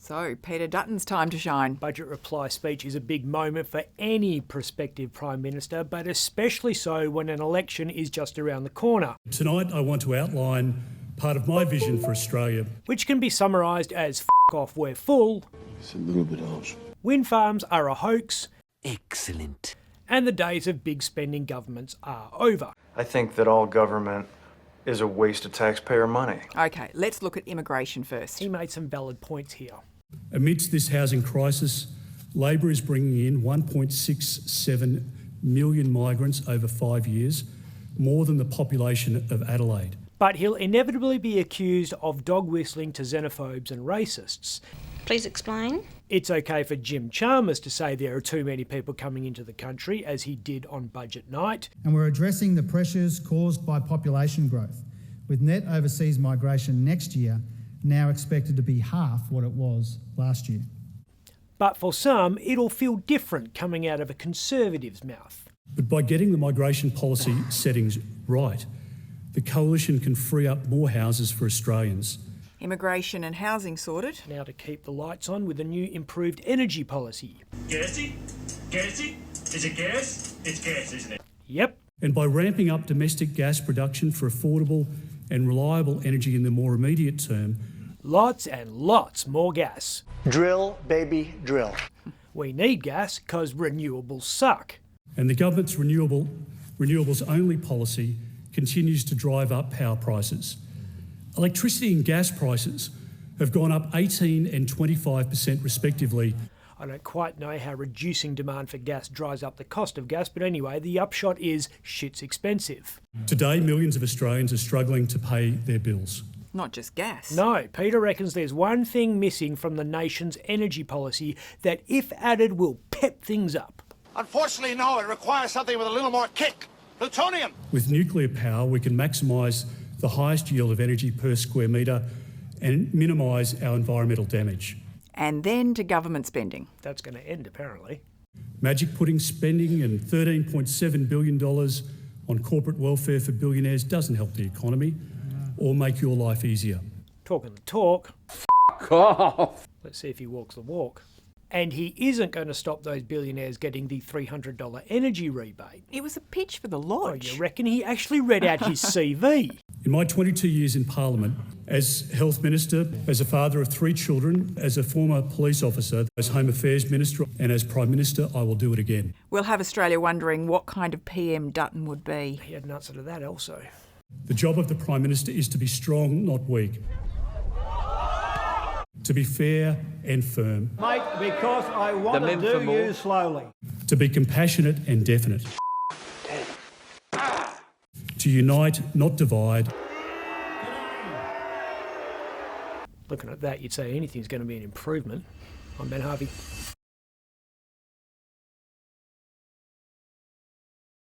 So, Peter Dutton's time to shine. Budget reply speech is a big moment for any prospective Prime Minister, but especially so when an election is just around the corner. Tonight I want to outline part of my vision for Australia, which can be summarised as "F off, we're full." It's a little bit harsh. Wind farms are a hoax. Excellent. And the days of big spending governments are over. I think that all government is a waste of taxpayer money. Okay, let's look at immigration first. He made some valid points here. Amidst this housing crisis, Labor is bringing in 1.67 million migrants over 5 years, more than the population of Adelaide. But he'll inevitably be accused of dog whistling to xenophobes and racists. Please explain. It's okay for Jim Chalmers to say there are too many people coming into the country, as he did on budget night. And we're addressing the pressures caused by population growth, with net overseas migration next year now expected to be half what it was last year. But for some, it'll feel different coming out of a Conservative's mouth. But by getting the migration policy settings right, the Coalition can free up more houses for Australians. Immigration and housing sorted. Now to keep the lights on with a new improved energy policy. Gassy? Gassy? Is it gas? It's gas, isn't it? Yep. And by ramping up domestic gas production for affordable and reliable energy in the more immediate term. Lots and lots more gas. Drill, baby, drill. We need gas because renewables suck. And the government's renewables only policy continues to drive up power prices. Electricity and gas prices have gone up 18% and 25% respectively. I don't quite know how reducing demand for gas dries up the cost of gas, but anyway, the upshot is shit's expensive. Today, millions of Australians are struggling to pay their bills. Not just gas. No, Peter reckons there's one thing missing from the nation's energy policy that, if added, will pep things up. Unfortunately, no, it requires something with a little more kick. Plutonium. With nuclear power, we can maximise the highest yield of energy per square metre and minimise our environmental damage. And then to government spending. That's going to end, apparently. Magic pudding spending and $13.7 billion on corporate welfare for billionaires doesn't help the economy or make your life easier. Talking the talk. F*** off. Let's see if he walks the walk. And he isn't going to stop those billionaires getting the $300 energy rebate. It was a pitch for the lodge. Oh, you reckon he actually read out his CV? In my 22 years in Parliament, as Health Minister, as a father of 3 children, as a former police officer, as Home Affairs Minister and as Prime Minister, I will do it again. We'll have Australia wondering what kind of PM Dutton would be. He had an answer to that also. The job of the Prime Minister is to be strong, not weak. To be fair and firm. Mate, because I want to do you slowly. To be compassionate and definite. To unite, not divide. Looking at that, you'd say anything's going to be an improvement. I'm Ben Harvey.